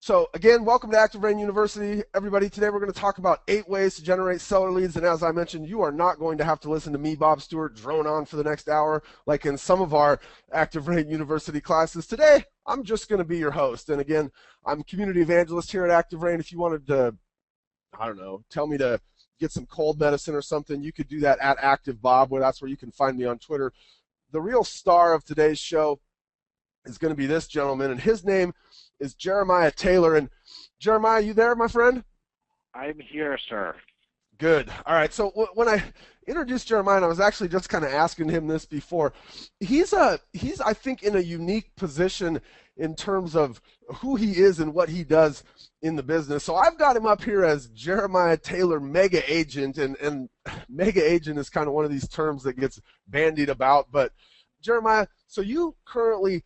So again, welcome to ActiveRain University, everybody. Today we're going to talk about 8 ways to generate seller leads. And as I mentioned, you are not going to have to listen to me, Bob Stewart, drone on for the next hour like in some of our ActiveRain University classes. Today, I'm just going to be your host. And again, I'm community evangelist here at ActiveRain. If you wanted to, I don't know, tell me to get some cold medicine or something, you could do that at ActiveBob, where that's where you can find me on Twitter. The real star of today's show is going to be this gentleman, and his name is Jerimiah Taylor. And Jeremiah, you there, my friend? I'm here, sir. Good. All right. So when I introduced Jeremiah, and I was actually just kind of asking him this before, he's I think in a unique position in terms of who he is and what he does in the business. So I've got him up here as Jerimiah Taylor Mega Agent, and Mega Agent is kind of one of these terms that gets bandied about. But Jeremiah, so you currently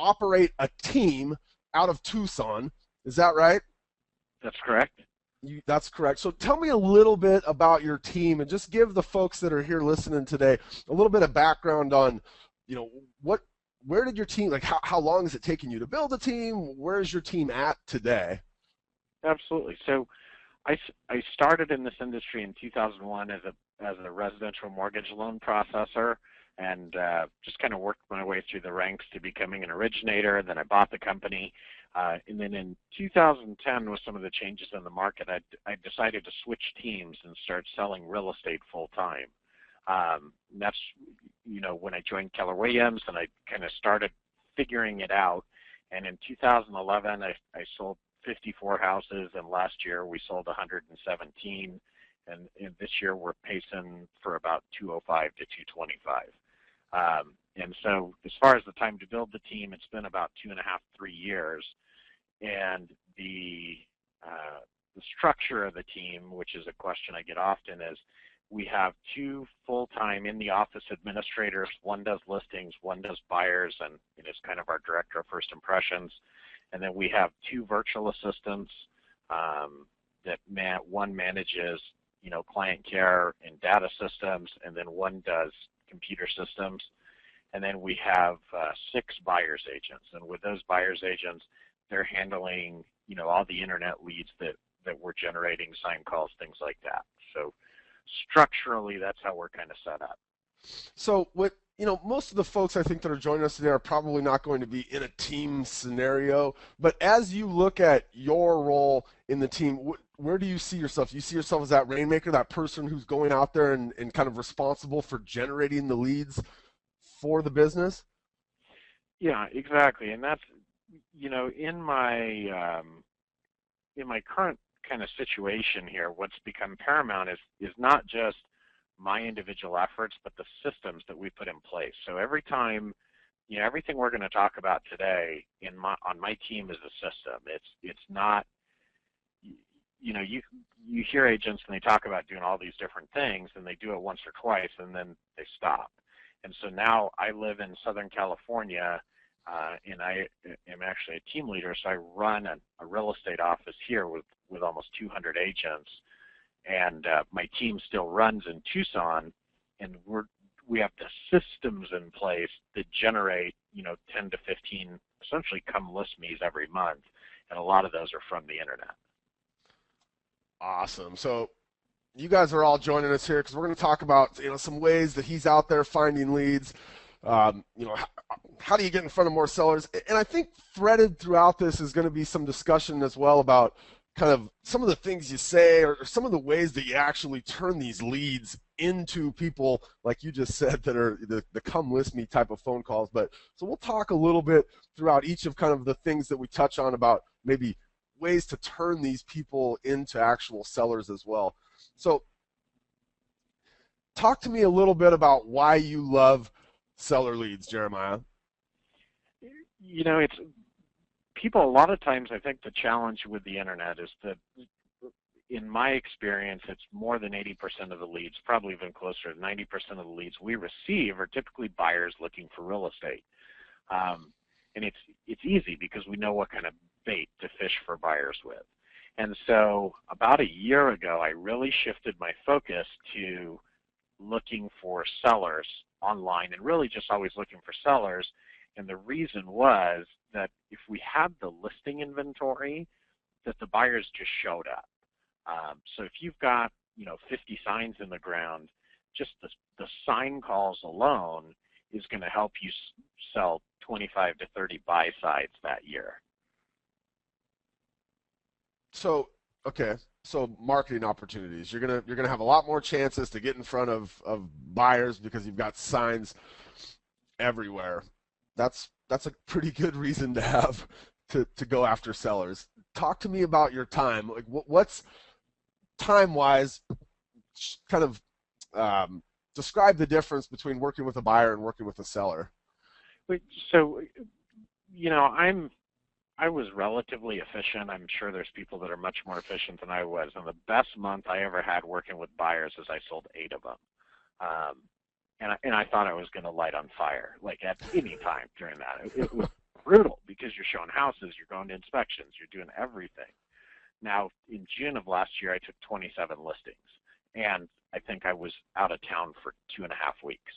operate a team out of Tucson, is that right? That's correct. That's correct. So tell me a little bit about your team, and just give the folks that are here listening today a little bit of background on, where did your team, like how long is it taking you to build a team? Where's your team at today? Absolutely. So I started in this industry in 2001 as a residential mortgage loan processor, and just kind of worked my way through the ranks to becoming an originator. Then I bought the company. And then in 2010, with some of the changes in the market, I decided to switch teams and start selling real estate full time. That's, when I joined Keller Williams, and I kind of started figuring it out. And in 2011, I sold 54 houses, and last year we sold 117. And this year we're pacing for about 205 to 225. And so as far as the time to build the team, it's been about 2.5, 3 years. And the structure of the team, which is a question I get often, is we have 2 full-time in-the-office administrators. One does listings, one does buyers, and is kind of our director of first impressions. And then we have 2 virtual assistants one manages, client care and data systems, and then one does computer systems. And then we have 6 buyer's agents. And with those buyer's agents, they're handling, all the internet leads that we're generating, sign calls, things like that. So structurally, that's how we're kind of set up. So most of the folks I think that are joining us today are probably not going to be in a team scenario, but as you look at your role in the team, where do you see yourself? You see yourself as that rainmaker, that person who's going out there and kind of responsible for generating the leads for the business? Yeah, exactly. And that's, in my current kind of situation here, what's become paramount is not just my individual efforts, but the systems that we put in place. So every time, everything we're going to talk about today on my team is a system. It's not, you hear agents and they talk about doing all these different things, and they do it once or twice and then they stop. And so now I live in Southern California, and I am actually a team leader, so I run a real estate office here with almost 200 agents. And my team still runs in Tucson, and we have the systems in place that generate 10 to 15 essentially come list me's every month, and a lot of those are from the internet. Awesome. So you guys are all joining us here because we're going to talk about some ways that he's out there finding leads. How do you get in front of more sellers? And I think threaded throughout this is going to be some discussion as well about kind of some of the things you say, or some of the ways that you actually turn these leads into people, like you just said, that are the come list me type of phone calls. But so we'll talk a little bit throughout each of kind of the things that we touch on about maybe ways to turn these people into actual sellers as well. So talk to me a little bit about why you love seller leads, Jeremiah. It's people, a lot of times, I think the challenge with the internet is that, in my experience, it's more than 80% of the leads, probably even closer to 90% of the leads we receive are typically buyers looking for real estate. And it's easy because we know what kind of bait to fish for buyers with. And so about a year ago, I really shifted my focus to looking for sellers online and really just always looking for sellers. And the reason was that if we had the listing inventory, that the buyers just showed up. So if you've got 50 signs in the ground, just the sign calls alone is going to help you sell 25 to 30 buy sides that year. So, okay, so marketing opportunities. You're gonna have a lot more chances to get in front of buyers because you've got signs everywhere. That's a pretty good reason to have to go after sellers. Talk to me about your time. Like what's time wise, kind of describe the difference between working with a buyer and working with a seller. So, I was relatively efficient. I'm sure there's people that are much more efficient than I was. And the best month I ever had working with buyers is I sold 8 of them. And I thought I was going to light on fire, like at any time during that. It was brutal because you're showing houses, you're going to inspections, you're doing everything. Now, in June of last year, I took 27 listings. And I think I was out of town for 2.5 weeks.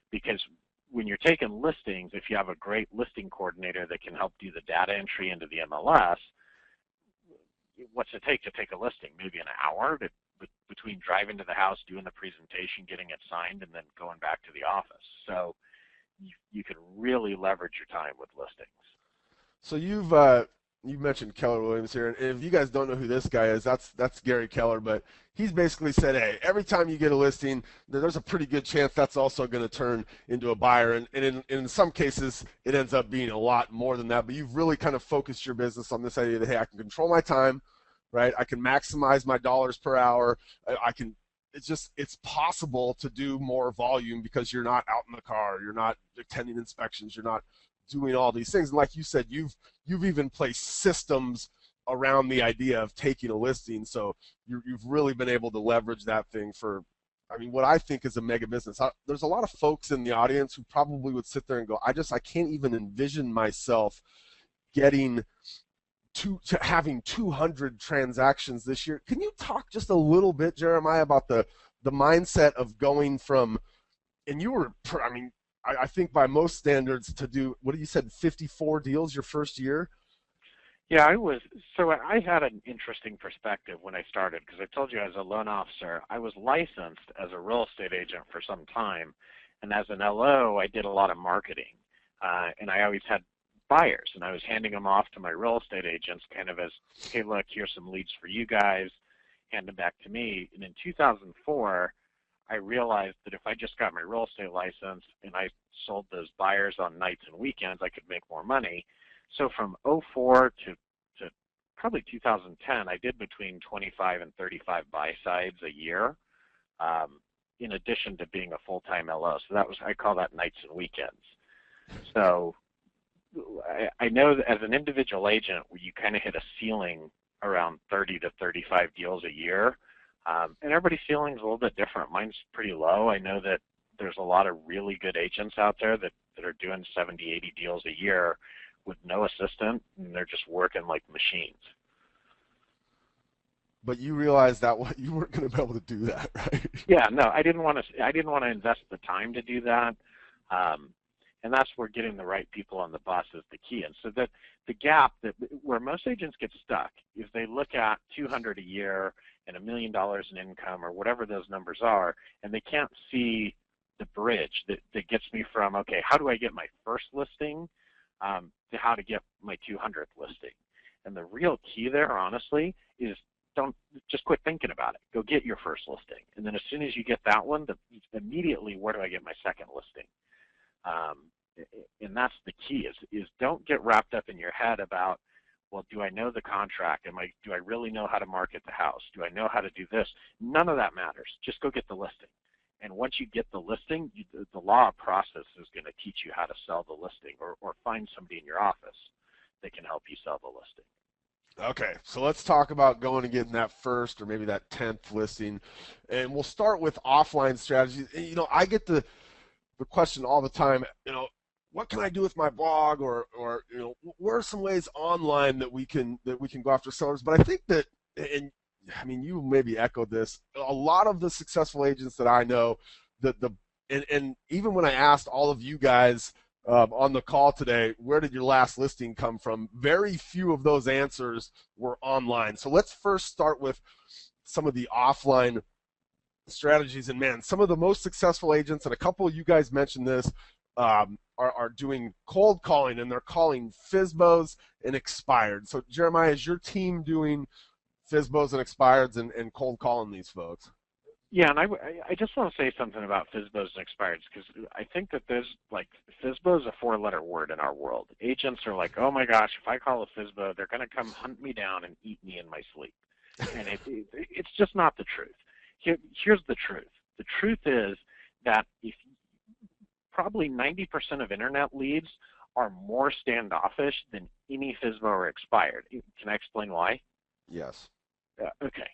Because when you're taking listings, if you have a great listing coordinator that can help do the data entry into the MLS, what's it take to take a listing? Maybe an hour between driving to the house, doing the presentation, getting it signed, and then going back to the office. So you can really leverage your time with listings. So you've mentioned Keller Williams here, and if you guys don't know who this guy is, that's Gary Keller, but he's basically said, hey, every time you get a listing, there's a pretty good chance that's also going to turn into a buyer, and in some cases, it ends up being a lot more than that, but you've really kind of focused your business on this idea that, hey, I can control my time, right? I can maximize my dollars per hour. It's possible to do more volume because you're not out in the car, you're not attending inspections, you're not doing all these things. And like you said, you've even placed systems around the idea of taking a listing. So you've really been able to leverage that thing for, I mean, what I think is a mega business. There's a lot of folks in the audience who probably would sit there and go, I can't even envision myself getting to having 200 transactions this year. Can you talk just a little bit, Jerimiah, about the mindset of going from, and you were, I mean, I think by most standards to do, what you said, 54 deals your first year? Yeah, I had an interesting perspective when I started because I told you as a loan officer, I was licensed as a real estate agent for some time. And as an LO, I did a lot of marketing. And I always had buyers, and I was handing them off to my real estate agents kind of as, hey, look, here's some leads for you guys, hand them back to me. And in 2004, I realized that if I just got my real estate license and I sold those buyers on nights and weekends, I could make more money. So from '04 to probably 2010, I did between 25 and 35 buy sides a year, in addition to being a full-time LO. So I call that nights and weekends. So I know that as an individual agent, you kind of hit a ceiling around 30 to 35 deals a year. And everybody's ceiling is a little bit different. Mine's pretty low. I know that there's a lot of really good agents out there that are doing 70, 80 deals a year with no assistant, and they're just working like machines. But you realized that you weren't going to be able to do that, right? Yeah, no, I didn't want to invest the time to do that. And that's where getting the right people on the bus is the key. And so that the gap where most agents get stuck is they look at 200 a year and $1 million in income or whatever those numbers are, and they can't see the bridge that gets me from, okay, how do I get my first listing to how to get my 200th listing? And the real key there, honestly, is don't just quit thinking about it. Go get your first listing. And then as soon as you get that one, immediately, where do I get my second listing? And that's the key is don't get wrapped up in your head about, well, do I know the contract? Do I really know how to market the house? Do I know how to do this? None of that matters. Just go get the listing. And once you get the listing, the law process is going to teach you how to sell the listing or find somebody in your office that can help you sell the listing. Okay, so let's talk about going and getting that first or maybe that 10th listing. And we'll start with offline strategies. And, I get the question all the time, what can I do with my blog or what are some ways online that we can go after sellers? But I think that, and I mean, you maybe echoed this, a lot of the successful agents that I know the and even when I asked all of you guys on the call today, where did your last listing come from? Very few of those answers were online. So let's first start with some of the offline strategies. And man, some of the most successful agents, and a couple of you guys mentioned this, are doing cold calling, and they're calling FSBOs and expireds. So Jeremiah, is your team doing FSBOs and expireds and cold calling these folks? Yeah, and I just want to say something about FSBOs and expireds, because I think that there's, like, FSBO is a four-letter word in our world. Agents are like, oh my gosh, if I call a FSBO, they're going to come hunt me down and eat me in my sleep. And it's just not the truth. Here's the truth. The truth is that if probably 90% of internet leads are more standoffish than any FSBO or expired. Can I explain why? Yes. Okay.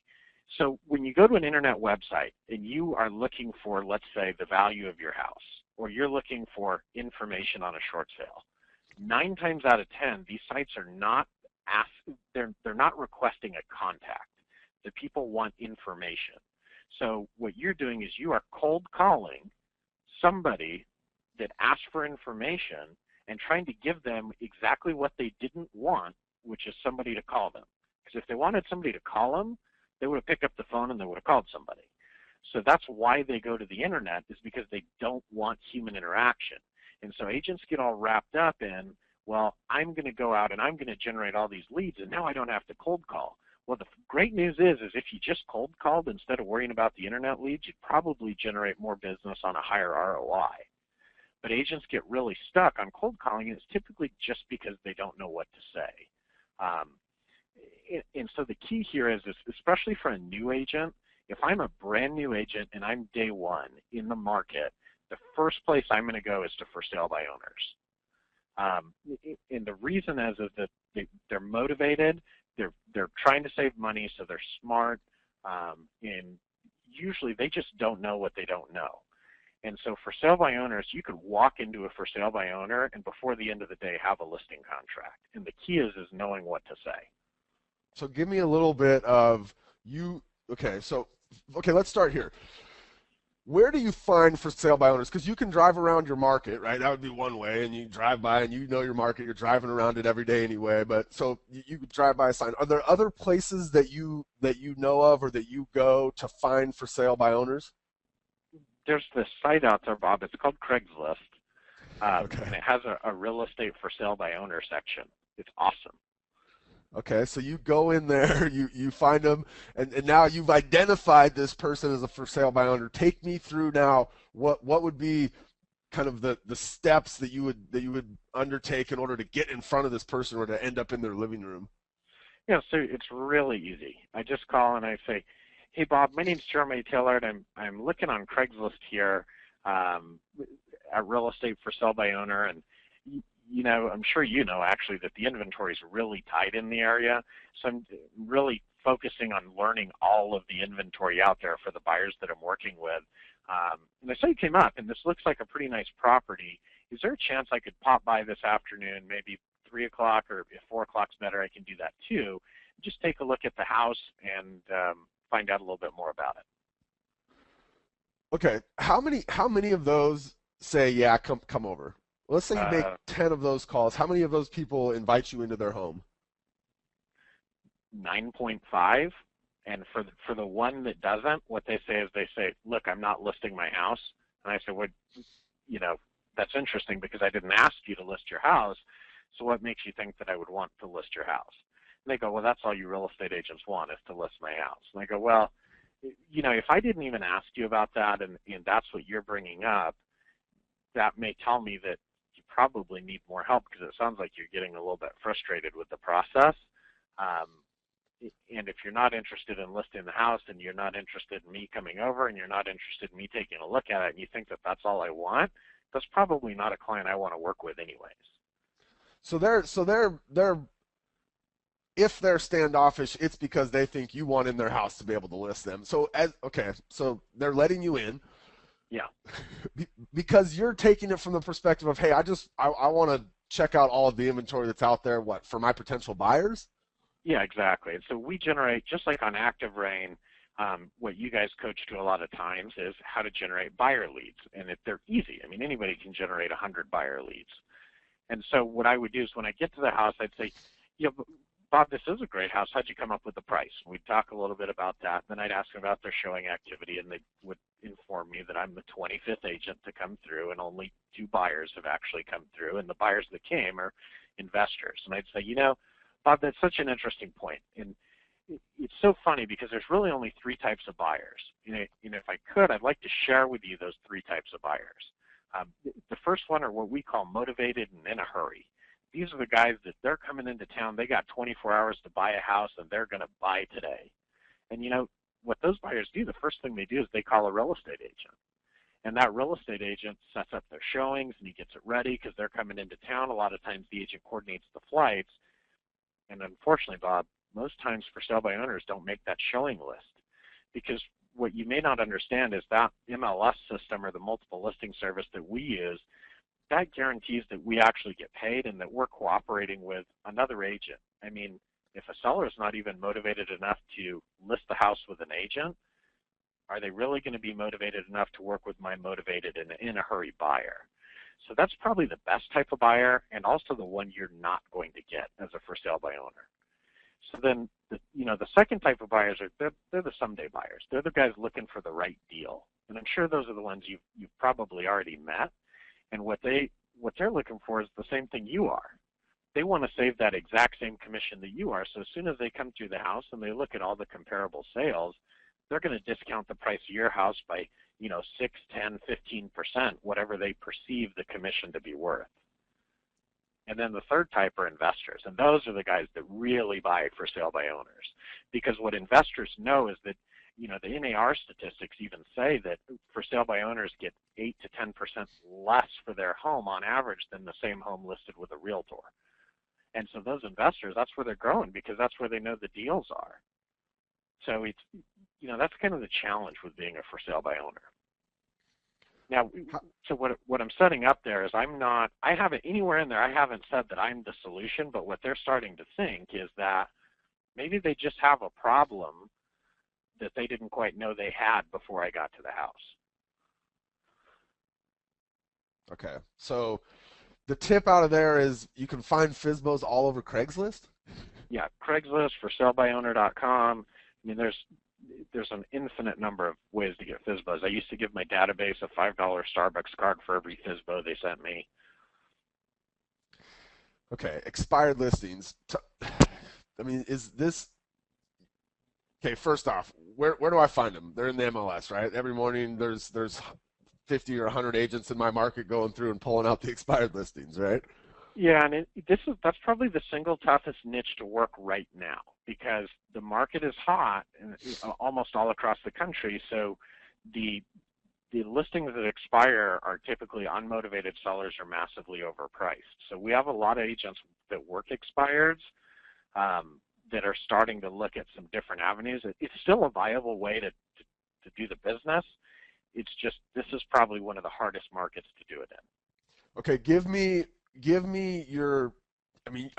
So when you go to an internet website and you are looking for, let's say, the value of your house, or you're looking for information on a short sale, 9 times out of 10, these sites are not they're not requesting a contact. The people want information. So what you're doing is you are cold calling somebody that asked for information and trying to give them exactly what they didn't want, which is somebody to call them. Because if they wanted somebody to call them, they would have picked up the phone and they would have called somebody. So that's why they go to the internet, is because they don't want human interaction. And so agents get all wrapped up in, well, I'm going to go out and I'm going to generate all these leads, and now I don't have to cold call. Well, the great news is if you just cold called instead of worrying about the internet leads, you'd probably generate more business on a higher ROI. But agents get really stuck on cold calling, and it's typically just because they don't know what to say. And so the key here is, especially for a new agent, if I'm a brand new agent and I'm day one in the market, the first place I'm going to go is to for sale by owners. And the reason is that they're motivated, they're trying to save money, so they're smart, and usually they just don't know what they don't know. And so for sale by owners, you could walk into a for sale by owner and before the end of the day have a listing contract. And the key is knowing what to say. So give me a little bit of okay, let's start here. Where do you find for sale by owners? Because you can drive around your market, right? That would be one way, and you drive by and you know your market. You're driving around it every day anyway. But so you could drive by a sign. Are there other places that you know of or that you go to find for sale by owners? There's this site out there, Bob. It's called Craigslist, Okay. and it has a real estate for sale by owner section. It's awesome. Okay, so you go in there, you find them, and now you've identified this person as a for sale by owner. Take me through now what would be kind of the steps that you would undertake in order to get in front of this person or to end up in their living room. Yeah, so it's really easy. I just call and I say, hey Bob, my name's Jerimiah Taylor, and I'm looking on Craigslist here at real estate for sale by owner, and I'm sure actually that the inventory is really tight in the area. So I'm really focusing on learning all of the inventory out there for the buyers that I'm working with. And I saw you came up, and this looks like a pretty nice property. Is there a chance I could pop by this afternoon, maybe 3 o'clock, or if 4 o'clock's better, I can do that too. Just take a look at the house and find out a little bit more about it. Okay, how many of those say, yeah, come over? Let's say you make 10 of those calls. How many of those people invite you into their home? 9.5. And for the one that doesn't, what they say is look, I'm not listing my house. And I say, well, that's interesting because I didn't ask you to list your house. So what makes you think that I would want to list your house? And they go, well, that's all you real estate agents want, is to list my house. And I go, well, if I didn't even ask you about that and that's what you're bringing up, that may tell me that you probably need more help, because it sounds like you're getting a little bit frustrated with the process. And if you're not interested in listing the house, and you're not interested in me coming over, and you're not interested in me taking a look at it, and you think that that's all I want, that's probably not a client I want to work with anyways. So they're if they're standoffish, it's because they think you want in their house to be able to list them. So so they're letting you in. Yeah. Because you're taking it from the perspective of, hey, I want to check out all of the inventory that's out there, for my potential buyers? Yeah, exactly. And so we generate, just like on ActiveRain, what you guys coach to a lot of times is how to generate buyer leads, and if they're easy. I mean, anybody can generate 100 buyer leads. And so what I would do is when I get to the house, I'd say, yeah, Bob, this is a great house. How'd you come up with the price? We'd talk a little bit about that. Then I'd ask them about their showing activity, and they would inform me that I'm the 25th agent to come through, and only 2 buyers have actually come through, and the buyers that came are investors. And I'd say, you know, Bob, that's such an interesting point. And it's so funny because there's really only 3 types of buyers. You know, if I could, I'd like to share with you those 3 types of buyers. The first one are what we call motivated and in a hurry. These are the guys that they're coming into town. They got 24 hours to buy a house, and they're going to buy today. And, you know, what those buyers do, the first thing they do is they call a real estate agent. And that real estate agent sets up their showings, and he gets it ready because they're coming into town. A lot of times the agent coordinates the flights. And unfortunately, Bob, most times for sale by owners don't make that showing list, because what you may not understand is that MLS system or the multiple listing service that we use, that guarantees that we actually get paid and that we're cooperating with another agent. I mean, if a seller is not even motivated enough to list the house with an agent, are they really going to be motivated enough to work with my motivated and in a hurry buyer? So that's probably the best type of buyer, and also the one you're not going to get as a for sale by owner. So then, the second type of buyers they're the someday buyers. They're the guys looking for the right deal, and I'm sure those are the ones you've probably already met. And what they're looking for is the same thing you are. They want to save that exact same commission that you are. So as soon as they come through the house and they look at all the comparable sales, they're going to discount the price of your house by 6, 10, 15%, whatever they perceive the commission to be worth. And then the third type are investors, and those are the guys that really buy for sale by owners, because what investors know is that the NAR statistics even say that for sale by owners get 8 to 10% less for their home on average than the same home listed with a realtor. And so those investors, that's where they're growing, because that's where they know the deals are. So it's that's kind of the challenge with being a for sale by owner. Now, so what I'm setting up there is I haven't anywhere in there, I haven't said that I'm the solution, but what they're starting to think is that maybe they just have a problem that they didn't quite know they had before I got to the house. Okay, so the tip out of there is you can find FSBOs all over Craigslist? Yeah, Craigslist, forsalebyowner.com. I mean, there's an infinite number of ways to get FSBOs. I used to give my database a $5 Starbucks card for every FSBO they sent me. Okay, expired listings. I mean, is this... Okay, first off, where do I find them? They're in the MLS, right? Every morning there's 50 or 100 agents in my market going through and pulling out the expired listings, right? Yeah, and that's probably the single toughest niche to work right now, because the market is hot and almost all across the country. So the listings that expire are typically unmotivated sellers or massively overpriced. So we have a lot of agents that work expireds that are starting to look at some different avenues. It's still a viable way to do the business. It's just this is probably one of the hardest markets to do it in. Okay, give me your. I mean,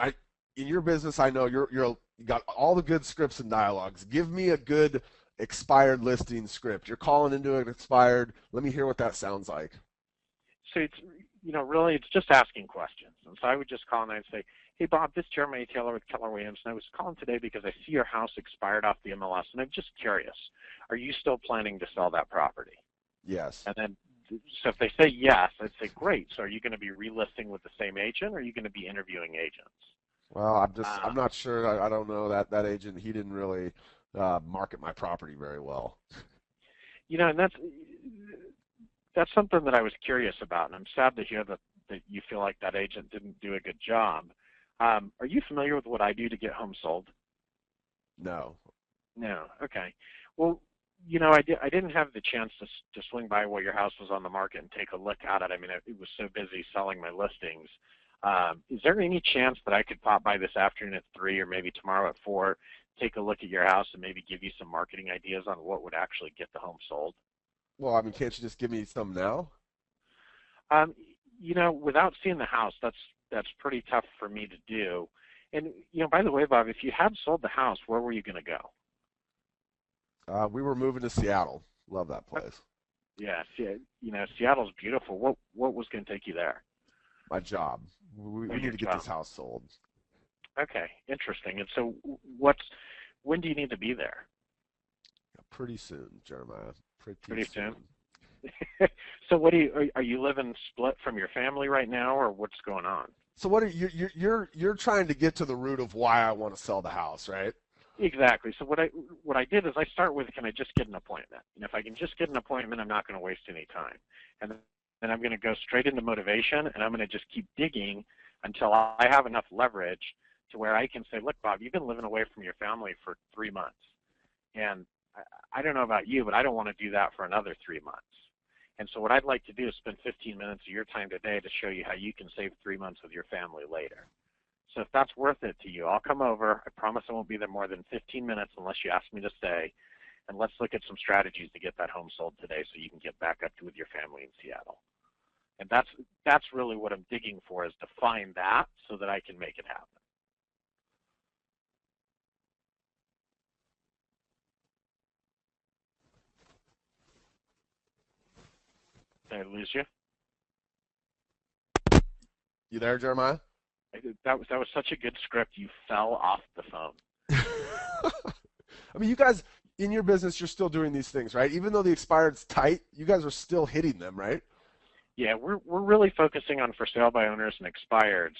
in your business, I know you got all the good scripts and dialogues. Give me a good expired listing script. You're calling into an expired. Let me hear what that sounds like. So it's really it's just asking questions. And so I would just call and I'd say, hey Bob, this is Jerimiah Taylor with Keller Williams, and I was calling today because I see your house expired off the MLS, and I'm just curious, are you still planning to sell that property? Yes. And then, so if they say yes, I'd say great. So are you going to be relisting with the same agent, or are you going to be interviewing agents? Well, I'm not sure. I don't know that agent. He didn't really market my property very well. And that's something that I was curious about, and I'm sad to hear that you feel like that agent didn't do a good job. Are you familiar with what I do to get homes sold? No. No. Okay. Well, I didn't have the chance to swing by while your house was on the market and take a look at it. I mean, it was so busy selling my listings. Is there any chance that I could pop by this afternoon at 3 or maybe tomorrow at 4, take a look at your house and maybe give you some marketing ideas on what would actually get the home sold? Well, I mean, can't you just give me some now? Without seeing the house, that's pretty tough for me to do. And, by the way, Bob, if you had sold the house, where were you going to go? We were moving to Seattle. Love that Uh, place. Yeah, Seattle's beautiful. What was going to take you there? My job. Oh, We need your to get job. this house sold. Okay, interesting. And so, when do you need to be there? Pretty soon, Jeremiah. Pretty Pretty soon. soon. So, what are you living split from your family right now, or what's going on? So what are you're trying to get to the root of why I want to sell the house, right? Exactly. So what I did is I start with, can I just get an appointment? And if I can just get an appointment, I'm not going to waste any time. And then I'm going to go straight into motivation, and I'm going to just keep digging until I have enough leverage to where I can say, look, Bob, you've been living away from your family for 3 months, and I don't know about you, but I don't want to do that for another 3 months. And so what I'd like to do is spend 15 minutes of your time today to show you how you can save 3 months with your family later. So if that's worth it to you, I'll come over. I promise I won't be there more than 15 minutes unless you ask me to stay. And let's look at some strategies to get that home sold today so you can get back up to with your family in Seattle. And that's really what I'm digging for, is to find that so that I can make it happen. Did I lose you? You there, Jeremiah? That was such a good script. You fell off the phone. I mean, you guys in your business, you're still doing these things, right? Even though the expired's tight, you guys are still hitting them, right? Yeah, we're really focusing on for sale by owners and expireds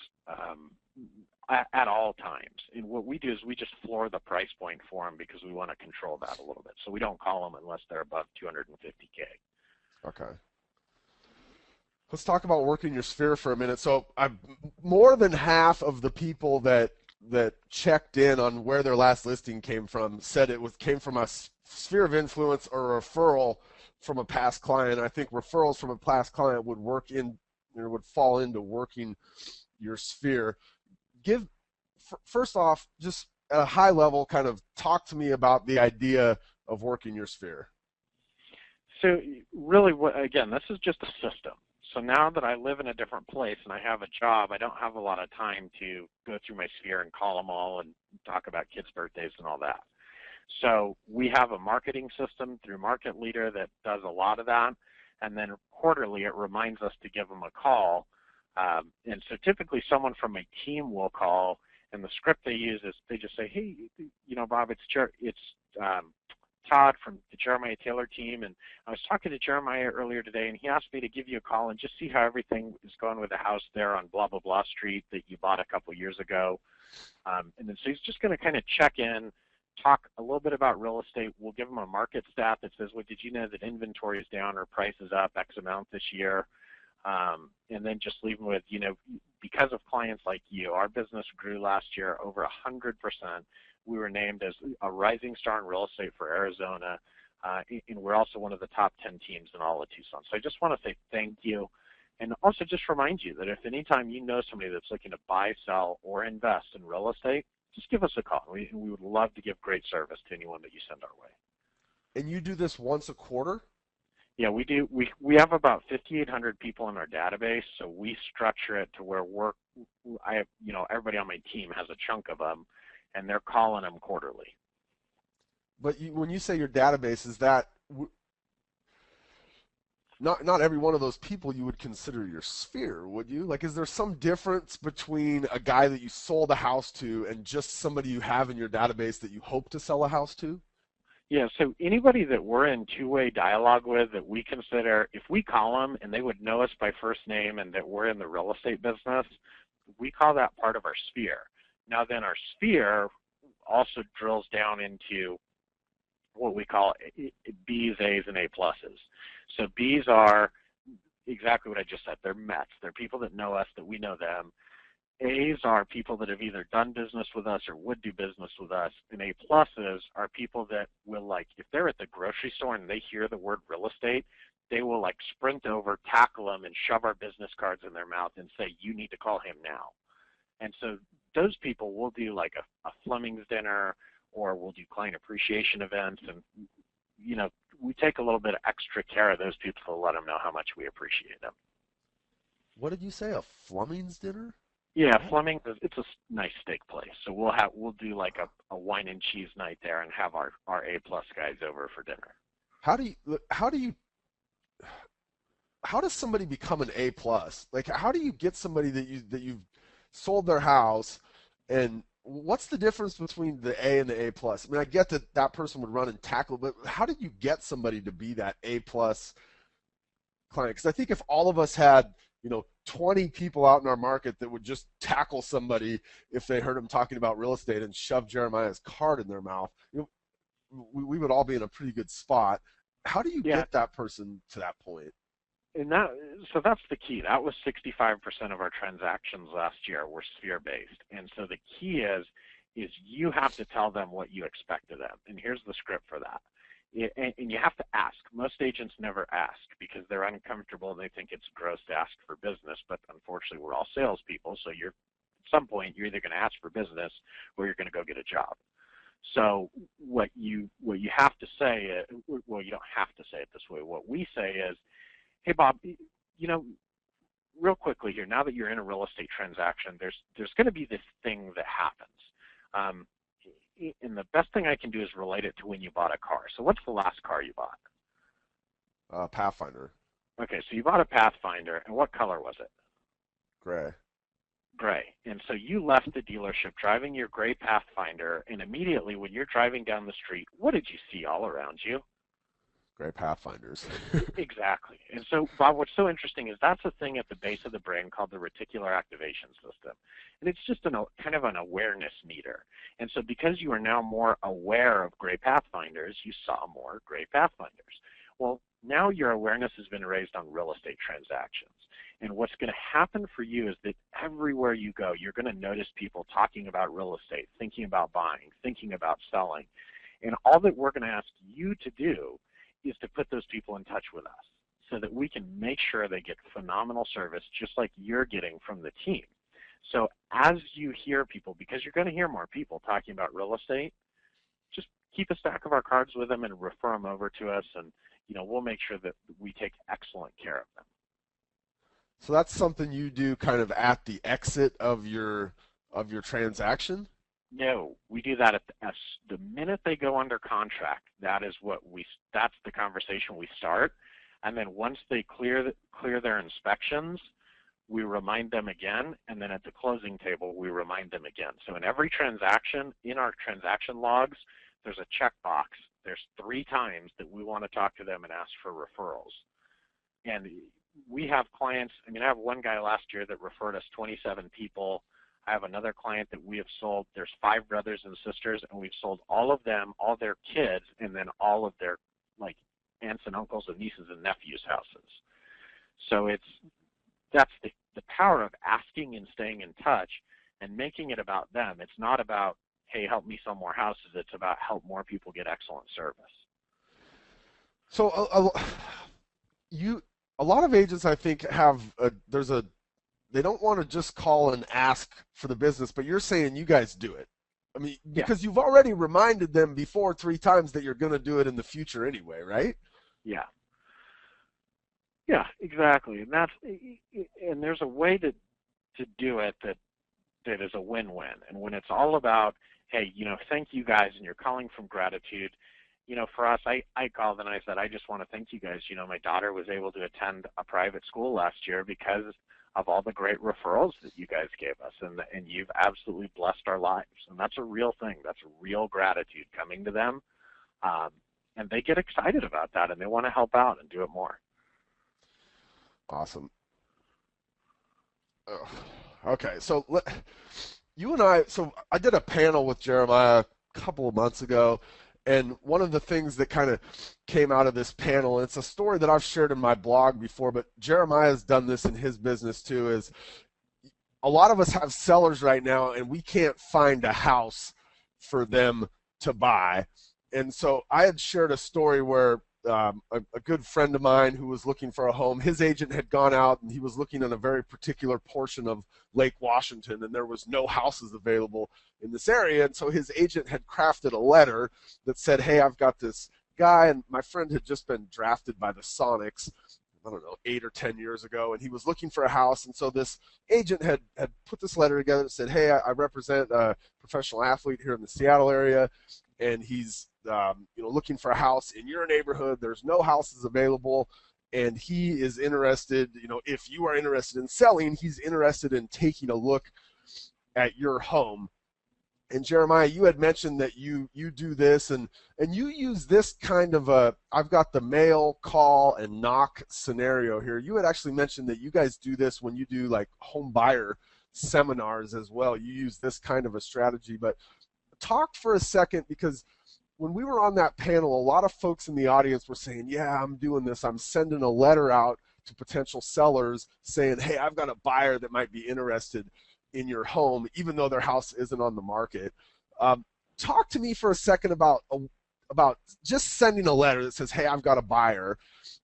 at all times. And what we do is we just floor the price point for them because we want to control that a little bit. So we don't call them unless they're above 250K. Okay. Let's talk about working your sphere for a minute. So, more than half of the people that checked in on where their last listing came from said came from a sphere of influence or a referral from a past client. I think referrals from a past client would fall into working your sphere. Give First off, just at a high level, kind of talk to me about the idea of working your sphere. So really, again, this is just a system. So now that I live in a different place and I have a job, I don't have a lot of time to go through my sphere and call them all and talk about kids' birthdays and all that. So we have a marketing system through Market Leader that does a lot of that. And then quarterly, it reminds us to give them a call. And so typically someone from my team will call, and the script they use is they just say, hey, Bob, it's Todd from the Jerimiah Taylor team, and I was talking to Jerimiah earlier today, and he asked me to give you a call and just see how everything is going with the house there on blah, blah, blah street that you bought a couple years ago. And then so he's just going to kind of check in, talk a little bit about real estate. We'll give him a market stat that says, well, did you know that inventory is down or price is up X amount this year? And then just leave him with, because of clients like you, our business grew last year over 100%. We were named as a rising star in real estate for Arizona, and we're also one of the top 10 teams in all of Tucson. So I just want to say thank you, and also just remind you that if anytime you know somebody that's looking to buy, sell, or invest in real estate, just give us a call. We would love to give great service to anyone that you send our way. And you do this once a quarter? Yeah, we do. We have about 5,800 people in our database, so we structure it to where everybody on my team has a chunk of them, and they're calling them quarterly. But when you say your database, is that not every one of those people you would consider your sphere, would you? Like, is there some difference between a guy that you sold a house to and just somebody you have in your database that you hope to sell a house to? Yeah, so anybody that we're in two-way dialogue with that we consider, if we call them and they would know us by first name and that we're in the real estate business, we call that part of our sphere. Now then our sphere also drills down into what we call B's, A's, and A pluses. So B's are exactly what I just said. They're Mets. They're people that know us, that we know them. A's are people that have either done business with us or would do business with us. And A pluses are people that will, like, if they're at the grocery store and they hear the word real estate, they will like sprint over, tackle them, and shove our business cards in their mouth and say, you need to call him now. And so those people will do like a Fleming's dinner, or we'll do client appreciation events. And, we take a little bit of extra care of those people to let them know how much we appreciate them. What did you say? A Fleming's dinner? Yeah, Fleming. It's a nice steak place, so we'll do like a wine and cheese night there, and have our A-plus guys over for dinner. How do you how do you how does somebody become an A plus? Like, how do you get somebody that you've sold their house, and what's the difference between the A and the A plus? I mean, I get that that person would run and tackle, but how did you get somebody to be that A plus client? Because I think if all of us had 20 people out in our market that would just tackle somebody if they heard them talking about real estate and shove Jeremiah's card in their mouth, we would all be in a pretty good spot. How do you Yeah, get that person to that point? and that so that's the key. That was 65% of our transactions last year were sphere based, and so the key is you have to tell them what you expect of them, and here's the script for that. And you have to ask. Most agents never ask because they're uncomfortable and they think it's gross to ask for business. But unfortunately, we're all salespeople, so at some point you're either going to ask for business or you're going to go get a job. So what you have to say, well, you don't have to say it this way. What we say is, hey Bob, real quickly here, now that you're in a real estate transaction, there's going to be this thing that happens. And the best thing I can do is relate it to when you bought a car. So what's the last car you bought? Pathfinder. Okay, so you bought a Pathfinder, and what color was it? Gray. Gray. And so you left the dealership driving your gray Pathfinder, and immediately when you're driving down the street, what did you see all around you? Gray Pathfinders. Exactly. And so, Bob, what's so interesting is that's a thing at the base of the brain called the reticular activation system. And it's just kind of an awareness meter. And so because you are now more aware of gray Pathfinders, you saw more gray Pathfinders. Well, now your awareness has been raised on real estate transactions. And what's going to happen for you is that everywhere you go, you're going to notice people talking about real estate, thinking about buying, thinking about selling. And all that we're going to ask you to do is to put those people in touch with us so that we can make sure they get phenomenal service just like you're getting from the team. So as you hear people, because you're going to hear more people talking about real estate, just keep a stack of our cards with them and refer them over to us, and we'll make sure that we take excellent care of them. So that's something you do kind of at the exit of your transaction? No, we do that at the minute they go under contract. That's the conversation we start, and then once they clear their inspections, we remind them again, and then at the closing table we remind them again. So in every transaction, in our transaction logs, there's a checkbox. There's 3 times that we want to talk to them and ask for referrals. And we have clients. I have one guy last year that referred us 27 people. I have another client that we have sold. There's 5 brothers and sisters, and we've sold all of them, all their kids, and then all of their aunts and uncles and nieces and nephews' houses. So that's the power of asking and staying in touch and making it about them. It's not about, hey, help me sell more houses. It's about help more people get excellent service. So a lot of agents, I think, they don't want to just call and ask for the business, but you're saying you guys do it. Because you've already reminded them before 3 times that you're going to do it in the future anyway, right? Yeah. Yeah, exactly. And there's a way to do it that is a win-win. And when it's all about, hey, thank you guys, and you're calling from gratitude, for us, I called and I said, I just want to thank you guys. My daughter was able to attend a private school last year because of all the great referrals that you guys gave us, and you've absolutely blessed our lives. And that's a real thing. That's real gratitude coming to them. And they get excited about that, and they want to help out and do it more. Awesome. Okay, so I did a panel with Jeremiah a couple of months ago, and one of the things that kind of came out of this panel, and it's a story that I've shared in my blog before, but Jeremiah has done this in his business too, is a lot of us have sellers right now, and we can't find a house for them to buy. And so I had shared a story where a good friend of mine who was looking for a home, his agent had gone out and he was looking in a very particular portion of Lake Washington, and there was no houses available in this area. And so his agent had crafted a letter that said, hey, I've got this guy, and my friend had just been drafted by the Sonics. I don't know, 8 or 10 years ago, and he was looking for a house. And so this agent had put this letter together and said, hey, I represent a professional athlete here in the Seattle area, and he's looking for a house in your neighborhood. There's no houses available, and he is interested, if you are interested in selling, he's interested in taking a look at your home. And Jeremiah, you had mentioned that you do this, and you use this kind of I've got the mail, call, and knock scenario here. You had actually mentioned that you guys do this when you do like home buyer seminars as well. You use this kind of a strategy. But talk for a second, because when we were on that panel, a lot of folks in the audience were saying, yeah, I'm doing this. I'm sending a letter out to potential sellers saying, hey, I've got a buyer that might be interested in your home, even though their house isn't on the market. Talk to me for a second about just sending a letter that says, hey, I've got a buyer,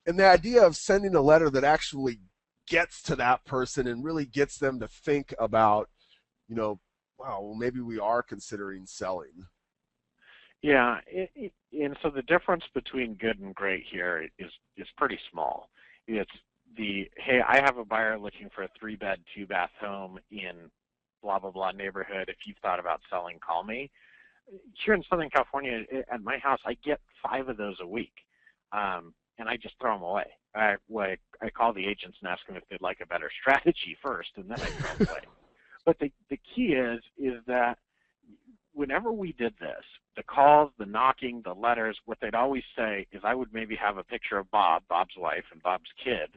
and the idea of sending a letter that actually gets to that person and really gets them to think about, wow, well, maybe we are considering selling. Yeah, and so the difference between good and great here is pretty small. It's hey, I have a buyer looking for a 3-bed, 2-bath home in blah, blah, blah neighborhood. If you've thought about selling, call me. Here in Southern California, at my house, I get 5 of those a week, and I just throw them away. I call the agents and ask them if they'd like a better strategy first, and then I throw them away. But the key is that whenever we did this, the calls, the knocking, the letters, what they'd always say is I would maybe have a picture of Bob's wife, and Bob's kid,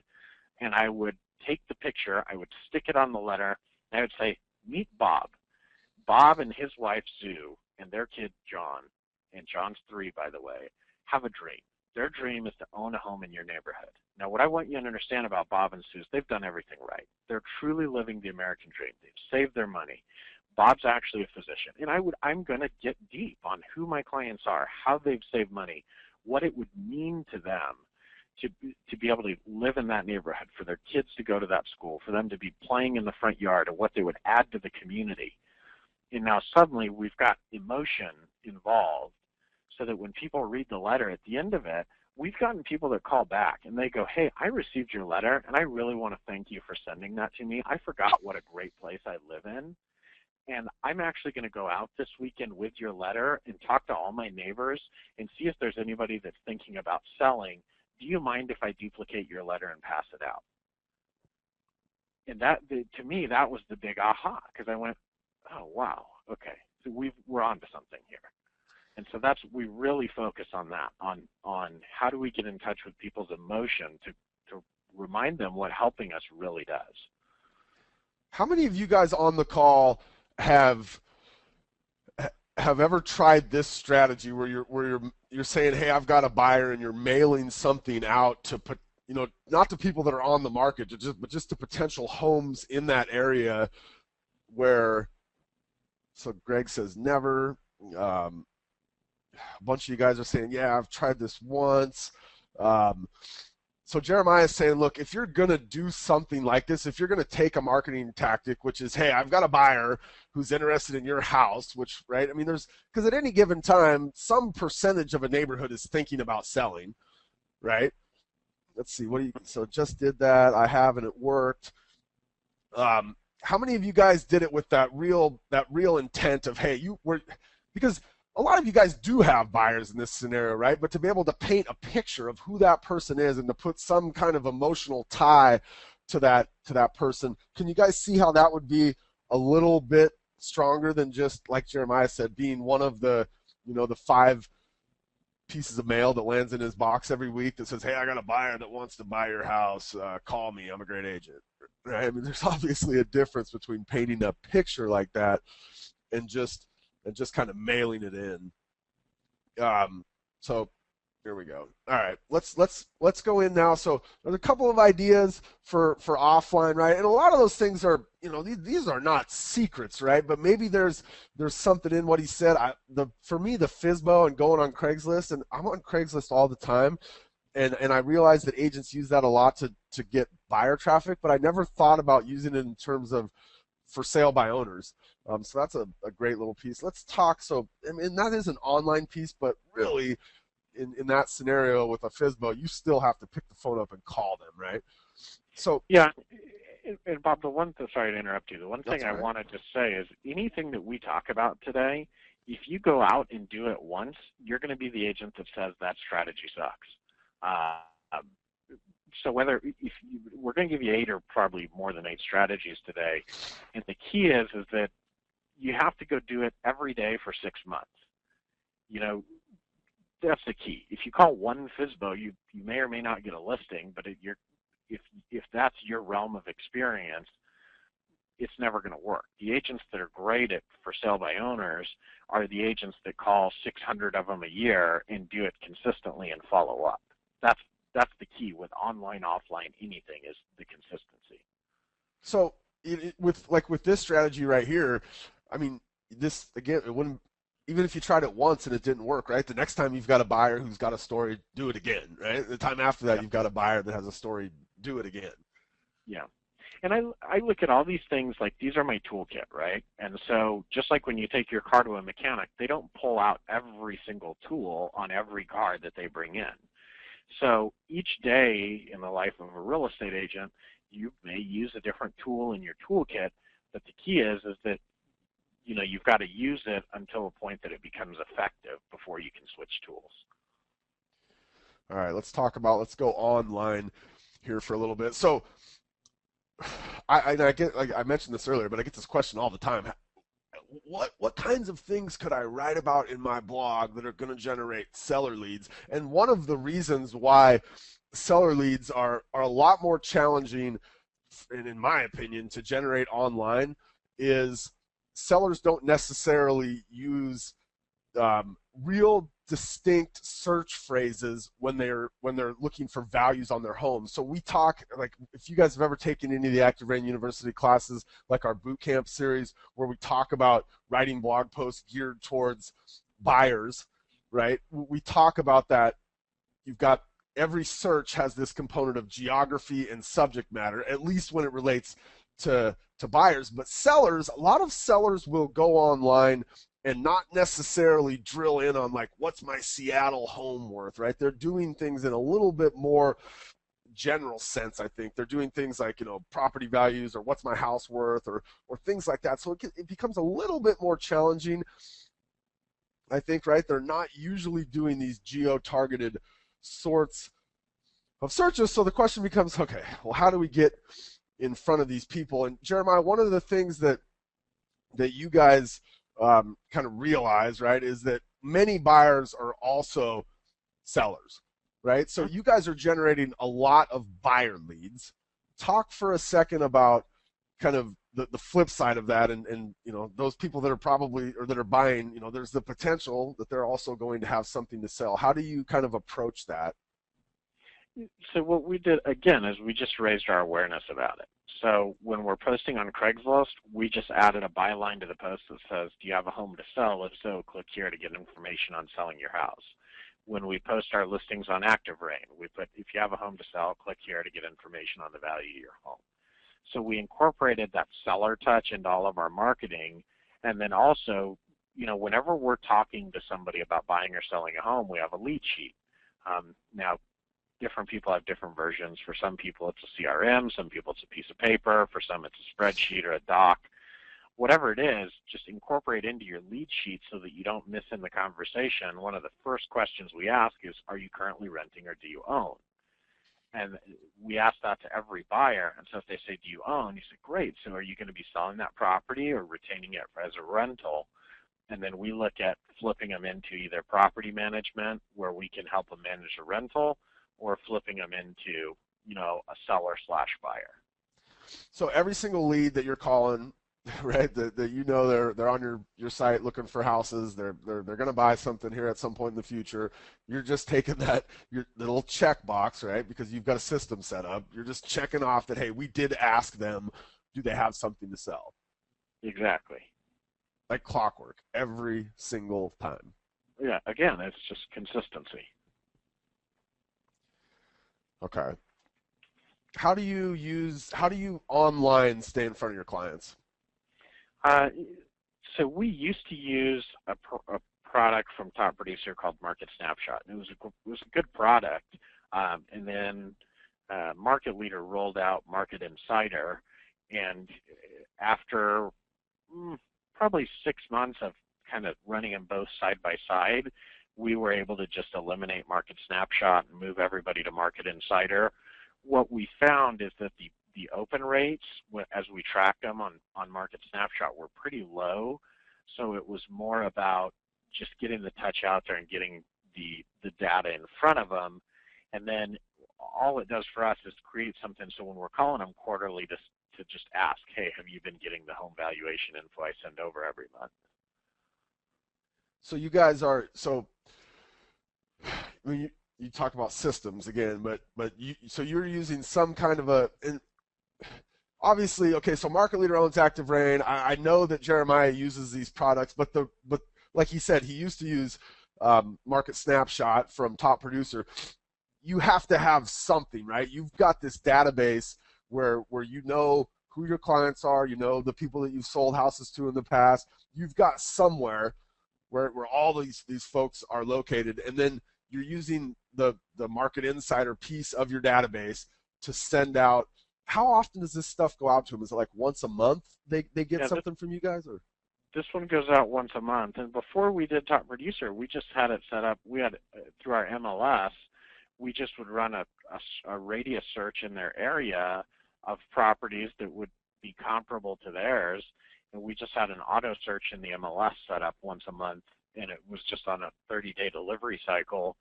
and I would take the picture, I would stick it on the letter, and I would say, meet Bob. Bob and his wife, Sue, and their kid, John, and John's 3, by the way, have a dream. Their dream is to own a home in your neighborhood. Now, what I want you to understand about Bob and Sue is they've done everything right. They're truly living the American dream. They've saved their money. Bob's actually a physician, and I'm going to get deep on who my clients are, how they've saved money, what it would mean to them to be able to live in that neighborhood, for their kids to go to that school, for them to be playing in the front yard, and what they would add to the community. And now suddenly we've got emotion involved, so that when people read the letter at the end of it, we've gotten people that call back and they go, hey, I received your letter, and I really want to thank you for sending that to me. I forgot what a great place I live in. And I'm actually going to go out this weekend with your letter and talk to all my neighbors and see if there's anybody that's thinking about selling. Do you mind if I duplicate your letter and pass it out? And that, to me, that was the big aha, because I went, oh, wow, okay, so we're on to something here. And so we really focus on that, on how do we get in touch with people's emotion to remind them what helping us really does. How many of you guys on the call have ever tried this strategy where you're saying, hey, I've got a buyer, and you're mailing something out to put, not to people that are on the market, but just to potential homes in that area where, so Greg says never, a bunch of you guys are saying, yeah, I've tried this once. So Jeremiah is saying, look, if you're going to do something like this, if you're going to take a marketing tactic, which is, hey, I've got a buyer who's interested in your house, which, right, I mean, because at any given time, some percentage of a neighborhood is thinking about selling, right? Let's see, so just did that, I have, and it worked. How many of you guys did it with that real intent of, hey, because a lot of you guys do have buyers in this scenario, right? But to be able to paint a picture of who that person is and to put some kind of emotional tie to that person, can you guys see how that would be a little bit stronger than just, like Jeremiah said, being one of the 5 pieces of mail that lands in his box every week that says, hey, I got a buyer that wants to buy your house, call me, I'm a great agent, right? I mean, there's obviously a difference between painting a picture like that and just kind of mailing it in. So here we go. All right, let's go in now. So there's a couple of ideas for offline, right? And a lot of those things are, these are not secrets, right? But maybe there's something in what he said. For me, the FSBO and going on Craigslist, and I'm on Craigslist all the time, and I realize that agents use that a lot to get buyer traffic, but I never thought about using it in terms of for sale by owners. So that's a great little piece. Let's talk. So, I mean, that is an online piece, but really in that scenario with a FSBO, you still have to pick the phone up and call them, right? So Yeah, and Bob, sorry to interrupt you. The one that's thing I all right. wanted to say is anything that we talk about today, if you go out and do it once, you're going to be the agent that says that strategy sucks. Uh, so we're going to give you 8 or probably more than 8 strategies today, and the key is that you have to go do it every day for 6 months. You know, that's the key. If you call one FSBO, you may or may not get a listing, but if that's your realm of experience, it's never going to work. The agents that are great at for sale by owners are the agents that call 600 of them a year and do it consistently and follow up. That's the key with online, offline, anything is the consistency. So with this strategy right here, I mean, this again, it wouldn't, even if you tried it once and it didn't work, right? The next time you've got a buyer who's got a story, do it again, right? The time after that, Yeah. you've got a buyer that has a story, do it again. Yeah. And I look at all these things like these are my toolkit, right? And so just like when you take your car to a mechanic, they don't pull out every single tool on every car that they bring in. So each day in the life of a real estate agent, you may use a different tool in your toolkit, but the key is that you've got to use it until a point that it becomes effective before you can switch tools. All right, let's go online here for a little bit. So I get, like I mentioned this earlier, but I get this question all the time. What kinds of things could I write about in my blog that are going to generate seller leads? And one of the reasons why seller leads are a lot more challenging, and in my opinion, to generate online is sellers don't necessarily use real distinct search phrases when they're looking for values on their homes. So we talk, like, if you guys have ever taken any of the ActiveRain University classes, like our boot camp series, where we talk about writing blog posts geared towards buyers, right? We talk about that. You've got every search has this component of geography and subject matter, at least when it relates to buyers. But sellers, a lot of sellers will go online and not necessarily drill in on, like, what's my Seattle home worth, right? They're doing things in a little bit more general sense. I think they're doing things like, property values, or what's my house worth, or things like that. So it becomes a little bit more challenging, I think, right? They're not usually doing these geo-targeted sorts of searches. So the question becomes, okay, well, how do we get in front of these people? And Jeremiah, one of the things that you guys kind of realize, right, is that many buyers are also sellers, right? So you guys are generating a lot of buyer leads. Talk for a second about kind of the flip side of that, and those people that are probably, or that are buying, there's the potential that they're also going to have something to sell. How do you kind of approach that? So what we did, again, is we just raised our awareness about it. So when we're posting on Craigslist, we just added a byline to the post that says, do you have a home to sell? If so, click here to get information on selling your house. When we post our listings on ActiveRain, we put, if you have a home to sell, click here to get information on the value of your home. So we incorporated that seller touch into all of our marketing. And then also, whenever we're talking to somebody about buying or selling a home, we have a lead sheet. Now, different people have different versions. For some people, it's a CRM. Some people, it's a piece of paper. For some, it's a spreadsheet or a doc. Whatever it is, just incorporate into your lead sheet so that you don't miss in the conversation. One of the first questions we ask is, are you currently renting or do you own? And we ask that to every buyer. And so if they say, do you own? You say, great. So are you going to be selling that property or retaining it as a rental? And then we look at flipping them into either property management, where we can help them manage a rental, or flipping them into, a seller/buyer. So every single lead that you're calling, right, that they're on your site looking for houses, they're going to buy something here at some point in the future. You're just taking your little check box, right, because you've got a system set up. You're just checking off that, hey, we did ask them, do they have something to sell? Exactly. Like clockwork, every single time. Yeah, again, it's just consistency. Okay. How do you online stay in front of your clients? So we used to use a product from Top Producer called Market Snapshot. It was a good product, and then Market Leader rolled out Market Insider, and after probably 6 months of kind of running them both side by side, we were able to just eliminate Market Snapshot and move everybody to Market Insider. What we found is that the open rates, as we tracked them on Market Snapshot, were pretty low. So it was more about just getting the touch out there and getting the data in front of them. And then all it does for us is create something so when we're calling them quarterly to just ask, hey, have you been getting the home valuation info I send over every month? So you guys are, so I mean, you talk about systems again, but you're using some kind of obviously, okay, so Market Leader owns ActiveRain. I know that Jeremiah uses these products, but like he said, he used to use Market Snapshot from Top Producer. You have to have something, right? You've got this database where you know who your clients are, you know the people that you've sold houses to in the past. You've got somewhere where all these folks are located, and then you're using the Market Insider piece of your database to send out. How often does this stuff go out to them? Is it like once a month they get something from you guys? Or this one goes out once a month. And before we did Top Producer, we just had it set up. We had through our MLS, we just would run a radius search in their area of properties that would be comparable to theirs, and we just had an auto search in the MLS set up once a month, and it was just on a 30-day delivery cycle,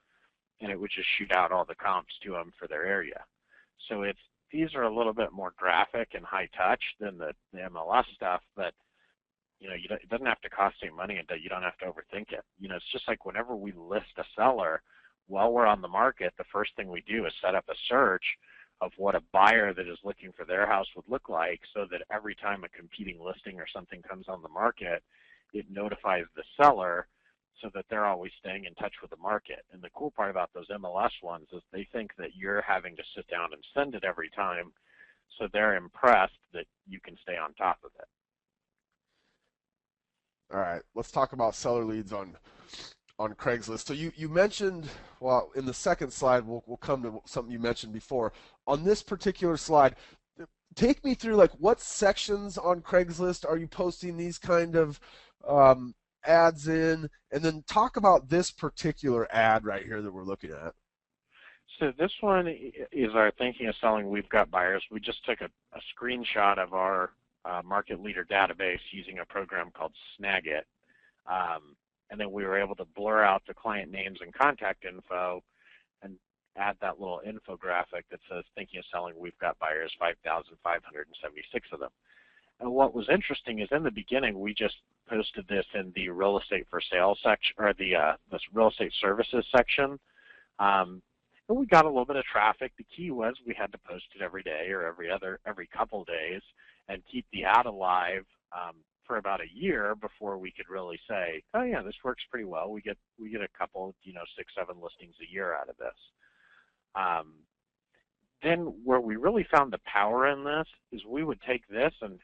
and it would just shoot out all the comps to them for their area. So these are a little bit more graphic and high touch than the MLS stuff, but it doesn't have to cost any money, and you don't have to overthink it. It's just like whenever we list a seller, while we're on the market, the first thing we do is set up a search of what a buyer that is looking for their house would look like, so that every time a competing listing or something comes on the market, it notifies the seller so that they're always staying in touch with the market. And the cool part about those MLS ones is they think that you're having to sit down and send it every time, so they're impressed that you can stay on top of it. All right, let's talk about seller leads on Craigslist. So you mentioned, well, in the second slide, we'll come to something you mentioned before. On this particular slide, take me through, like, what sections on Craigslist are you posting these kind of ads in, and then talk about this particular ad right here that we're looking at. So this one is our Thinking of Selling, We've Got Buyers. We just took a screenshot of our Market Leader database using a program called Snagit. And then we were able to blur out the client names and contact info and add that little infographic that says Thinking of Selling, We've Got Buyers, 5,576 of them. And what was interesting is in the beginning, we just posted this in the real estate for sale section, or the real estate services section. And we got a little bit of traffic. The key was we had to post it every day or every couple days and keep the ad alive for about a year before we could really say, oh yeah, this works pretty well. We get a couple, 6, 7 listings a year out of this. Then where we really found the power in this is we would take this and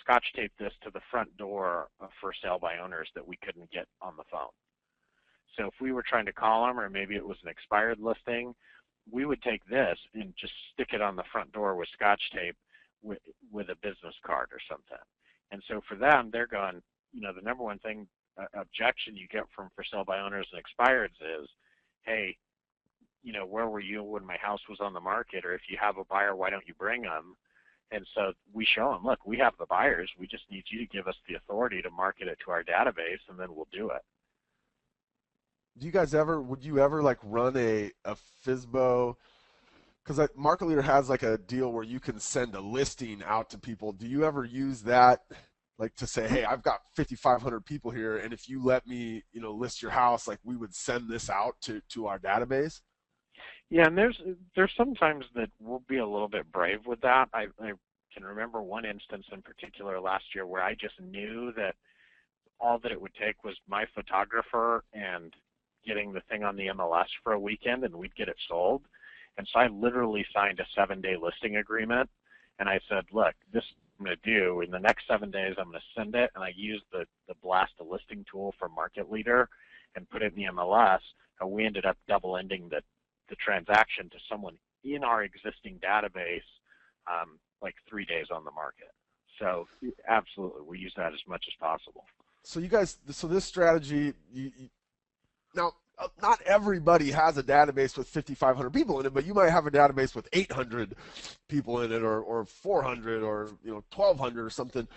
scotch tape this to the front door of for sale by owners that we couldn't get on the phone. So if we were trying to call them, or maybe it was an expired listing, we would take this and just stick it on the front door with scotch tape with a business card or something. And so for them, they're going, the number one thing objection you get from for sale by owners and expireds is, hey, where were you when my house was on the market? Or if you have a buyer, why don't you bring them? And so we show them, look, we have the buyers. We just need you to give us the authority to market it to our database, and then we'll do it. Would you ever like run a FSBO? Because Market Leader has like a deal where you can send a listing out to people. Do you ever use that, like to say, hey, I've got 5,500 people here, and if you let me, list your house, like we would send this out to our database? Yeah, and there's sometimes that we'll be a little bit brave with that. I can remember one instance in particular last year where I just knew that all that it would take was my photographer and getting the thing on the MLS for a weekend, and we'd get it sold. And so I literally signed a 7-day listing agreement, and I said, look, I'm going to do. In the next 7 days, I'm going to send it, and I use the blast a listing tool for Market Leader and put it in the MLS, and we ended up double-ending the transaction to someone in our existing database, like 3 days on the market. So absolutely, we use that as much as possible. So you guys, so this strategy, now, not everybody has a database with 5,500 people in it, but you might have a database with 800 people in it, or 400, or 1,200 or something.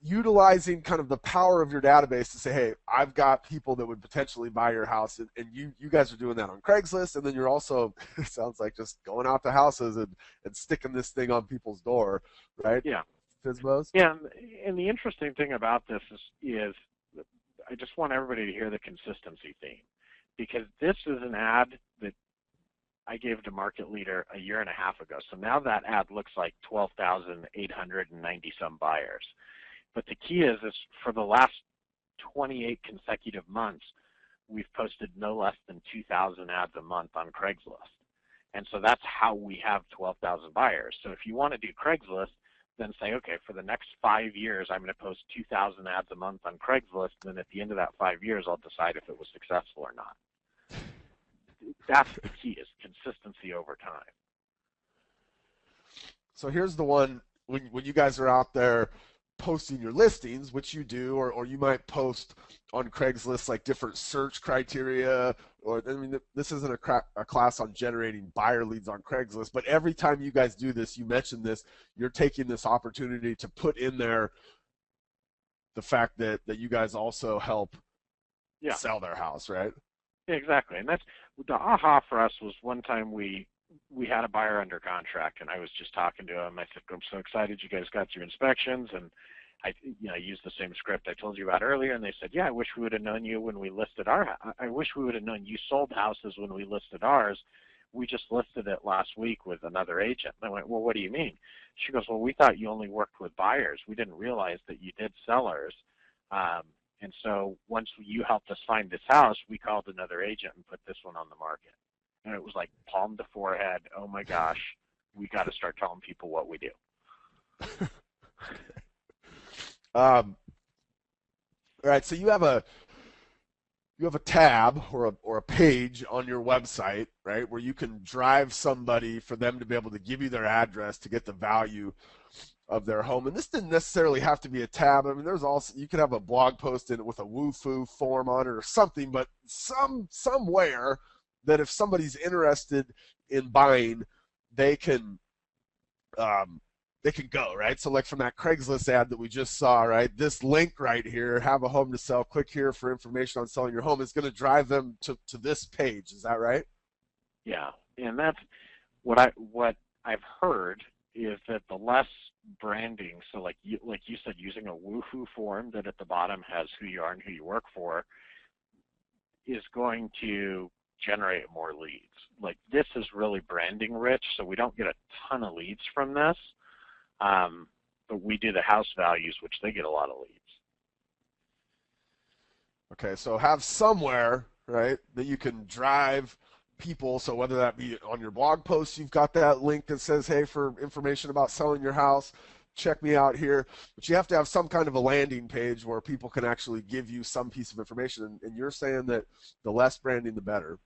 Utilizing kind of the power of your database to say, hey, I've got people that would potentially buy your house, and you guys are doing that on Craigslist, and then you're also, it sounds like, just going out to houses and sticking this thing on people's door, right? Yeah. Fizbos? Yeah, and the interesting thing about this is I just want everybody to hear the consistency theme, because this is an ad that I gave to Market Leader a year and a half ago. So now that ad looks like 12,890 some buyers. But the key is for the last 28 consecutive months, we've posted no less than 2,000 ads a month on Craigslist. And so that's how we have 12,000 buyers. So if you want to do Craigslist, then say, okay, for the next 5 years, I'm going to post 2,000 ads a month on Craigslist. Then at the end of that 5 years, I'll decide if it was successful or not. That's the key, is consistency over time. So here's the one, when you guys are out there posting your listings, which you do, or you might post on Craigslist like different search criteria, or I mean, this isn't a class on generating buyer leads on Craigslist, but every time you guys do this, you mention this, you're taking this opportunity to put in there the fact that you guys also help sell their house, right? Yeah, exactly. And that's the aha for us. Was one time we had a buyer under contract, and I was just talking to him. I said, I'm so excited you guys got your inspections, and I used the same script I told you about earlier, and they said, yeah, I wish we would have known you when we listed I wish we would have known you sold houses when we listed ours. We just listed it last week with another agent. And I went, well, what do you mean? She goes, well, we thought you only worked with buyers. We didn't realize that you did sellers. And so once you helped us find this house, we called another agent and put this one on the market. And it was like palm to forehead. Oh my gosh, we got to start telling people what we do. All right, so you have a tab or a page on your website, right, where you can drive somebody for them to be able to give you their address to get the value of their home. And this didn't necessarily have to be a tab. I mean, there's also, you could have a blog post in it with a woo-foo form on it or something, but somewhere that if somebody's interested in buying, they can go, right? So like from that Craigslist ad that we just saw, right, this link right here, have a home to sell, click here for information on selling your home, is going to drive them to this page. Is that right? Yeah, and that's what I've heard is that the less branding, so like you said, using a woohoo form that at the bottom has who you are and who you work for, is going to generate more leads. Like, this is really branding rich, so we don't get a ton of leads from this, but we do the house values, which they get a lot of leads. Okay, so have somewhere, right, that you can drive people, so whether that be on your blog post, you've got that link that says, hey, for information about selling your house, check me out here. But you have to have some kind of a landing page where people can actually give you some piece of information. And you're saying that the less branding, the better.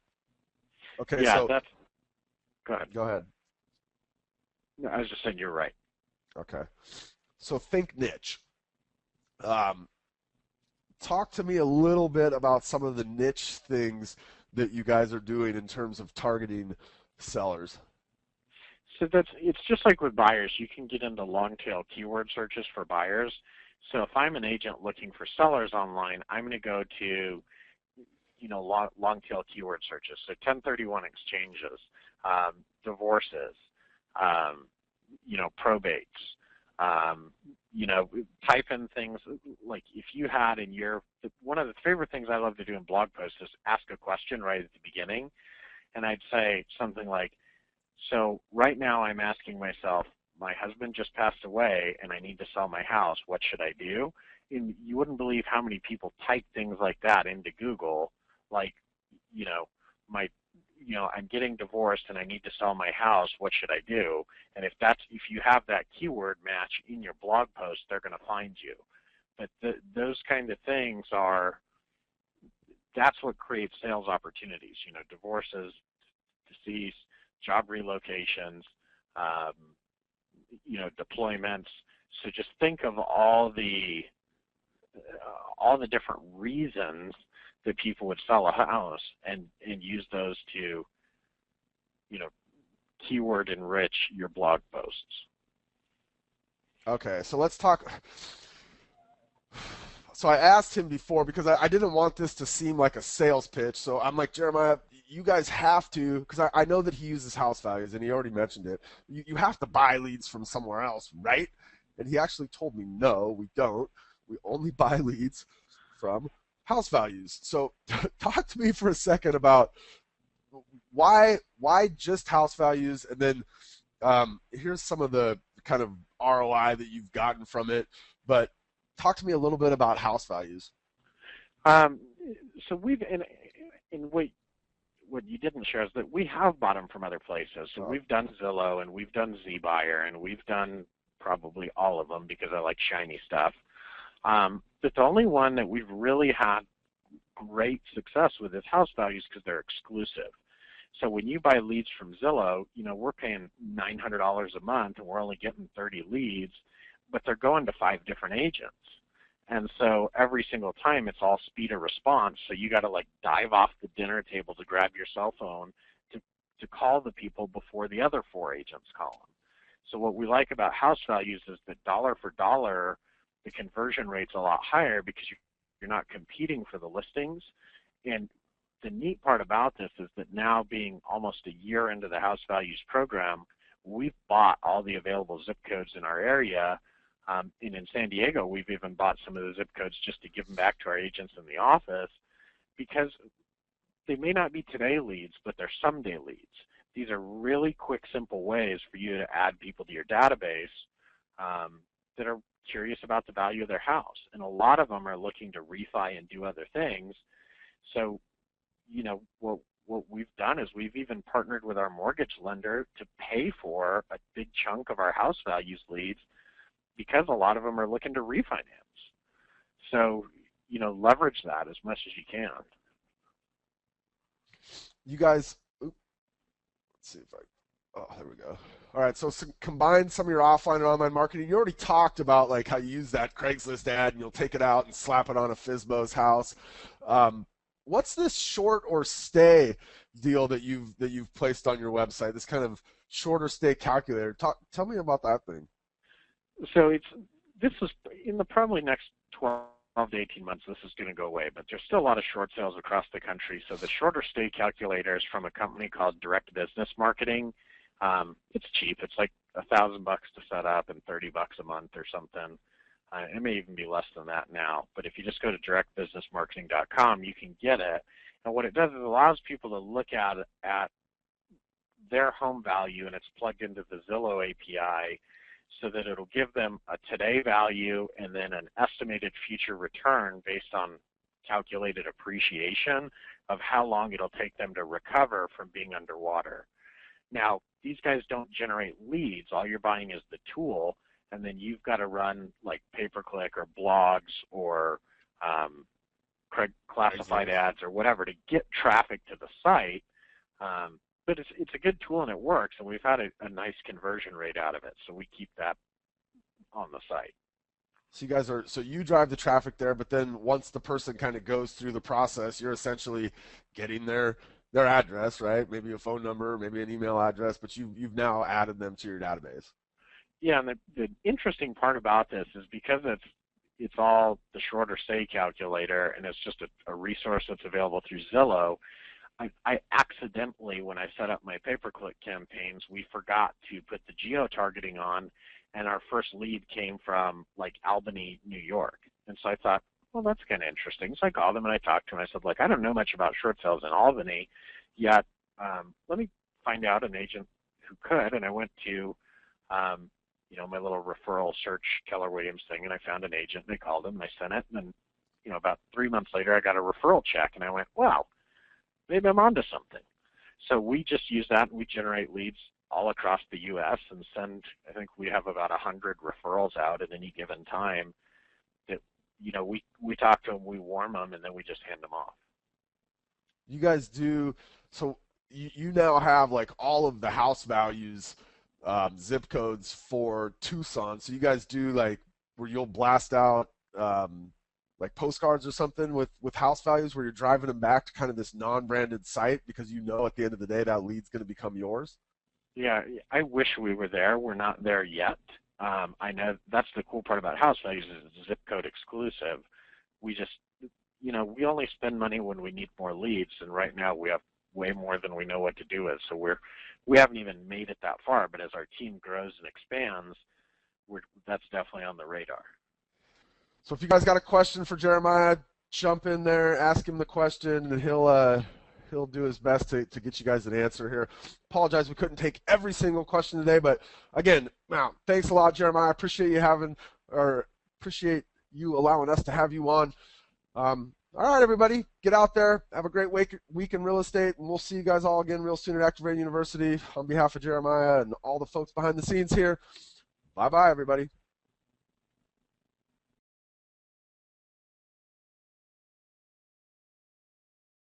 Okay, yeah, so that's. Go ahead. Go ahead. No, I was just saying you're right. Okay, so think niche. Talk to me a little bit about some of the niche things that you guys are doing in terms of targeting sellers. So it's just like with buyers. You can get into long tail keyword searches for buyers. So if I'm an agent looking for sellers online, I'm going to go to long tail keyword searches. So 1031 exchanges, divorces, probates. Type in things like, if you had one of the favorite things I love to do in blog posts is ask a question right at the beginning. And I'd say something like, so right now I'm asking myself, my husband just passed away and I need to sell my house. What should I do? And you wouldn't believe how many people type things like that into Google, like, I'm getting divorced and I need to sell my house. What should I do? And if you have that keyword match in your blog post, they're going to find you. But those kind of things that's what creates sales opportunities. Divorces, deceased, job relocations, deployments. So just think of all the different reasons that people would sell a house, and use those to, keyword enrich your blog posts. Okay, so let's talk. So I asked him before because I didn't want this to seem like a sales pitch. So I'm like, Jeremiah, you guys have to, because I know that he uses house values, and he already mentioned it. You have to buy leads from somewhere else, right? And he actually told me, no, we don't. We only buy leads from house values. So talk to me for a second about why just house values, and then here's some of the kind of ROI that you've gotten from it. But talk to me a little bit about house values. So we've in what you didn't share is that we have bought them from other places. So we've done Zillow, and we've done ZBuyer, and we've done probably all of them because I like shiny stuff. But the only one that we've really had great success with is house values because they're exclusive. So when you buy leads from Zillow, we're paying $900 a month, and we're only getting 30 leads, but they're going to 5 different agents. And so every single time it's all speed of response. So you got to dive off the dinner table to grab your cell phone to call the people before the other 4 agents call them. So what we like about house values is that dollar for dollar, the conversion rate's a lot higher because you're not competing for the listings. And the neat part about this is that now, being almost a year into the house values program, we've bought all the available zip codes in our area. And in San Diego, we've even bought some of the zip codes just to give them back to our agents in the office, because they may not be today leads, but they're someday leads. These are really quick, simple ways for you to add people to your database that are curious about the value of their house. And a lot of them are looking to refi and do other things. So, what we've done is we've even partnered with our mortgage lender to pay for a big chunk of our house values leads, because a lot of them are looking to refinance. So, leverage that as much as you can. You guys, let's see if there we go. All right, so combine some of your offline and online marketing. You already talked about how you use that Craigslist ad, and you'll take it out and slap it on a FSBO's house. What's this short or stay deal that you've placed on your website? This kind of short or stay calculator. Tell me about that thing. So this is in the probably next 12 to 18 months, this is going to go away, but there's still a lot of short sales across the country. So the shorter stay calculator is from a company called Direct Business Marketing. It's cheap. It's like $1,000 to set up and $30 a month or something. It may even be less than that now. But if you just go to directbusinessmarketing.com, you can get it. And what it does is it allows people to look at their home value, and it's plugged into the Zillow API, so that it'll give them a today value and then an estimated future return based on calculated appreciation of how long it'll take them to recover from being underwater. Now, these guys don't generate leads. All you're buying is the tool, and then you've got to run pay-per-click or blogs or classified ads or whatever to get traffic to the site. But it's a good tool, and it works, and we've had a nice conversion rate out of it, so we keep that on the site. So you drive the traffic there, but then once the person kind of goes through the process, you're essentially getting their address, right? Maybe a phone number, maybe an email address, but you've now added them to your database. Yeah, and the interesting part about this is because it's all the shorter stay calculator, and it's just a resource that's available through Zillow. I accidentally, when I set up my pay-per-click campaigns, we forgot to put the geo-targeting on, and our first lead came from Albany, New York. And so I thought, well, that's kind of interesting. So I called him and I talked to him. I said, I don't know much about short sales in Albany yet. Let me find out an agent who could. And I went to, my little referral search Keller Williams thing, and I found an agent, and I called him and I sent it. And then, about 3 months later, I got a referral check, and I went, wow, maybe I'm onto something. So we just use that, and we generate leads all across the U.S. and send, I think we have about 100 referrals out at any given time that, we talk to them, we warm them, and then we just hand them off. You guys do, so you now have like all of the house values, zip codes for Tucson. So you guys do like where you'll blast out like postcards or something with house values where you're driving them back to kind of this non-branded site because you know at the end of the day that lead's going to become yours. Yeah, I wish we were there. We're not there yet. I know that's the cool part about house values is it's zip code exclusive. We just, we only spend money when we need more leads, and right now we have way more than we know what to do with. So we haven't even made it that far. But as our team grows and expands, that's definitely on the radar. So if you guys got a question for Jeremiah, jump in there, ask him the question, and he'll do his best to get you guys an answer here. Apologize we couldn't take every single question today, but again, wow, thanks a lot, Jeremiah. I appreciate you allowing us to have you on. All right, everybody, get out there. Have a great week in real estate, and we'll see you guys all again real soon at ActiveRain University. On behalf of Jeremiah and all the folks behind the scenes here, bye-bye, everybody.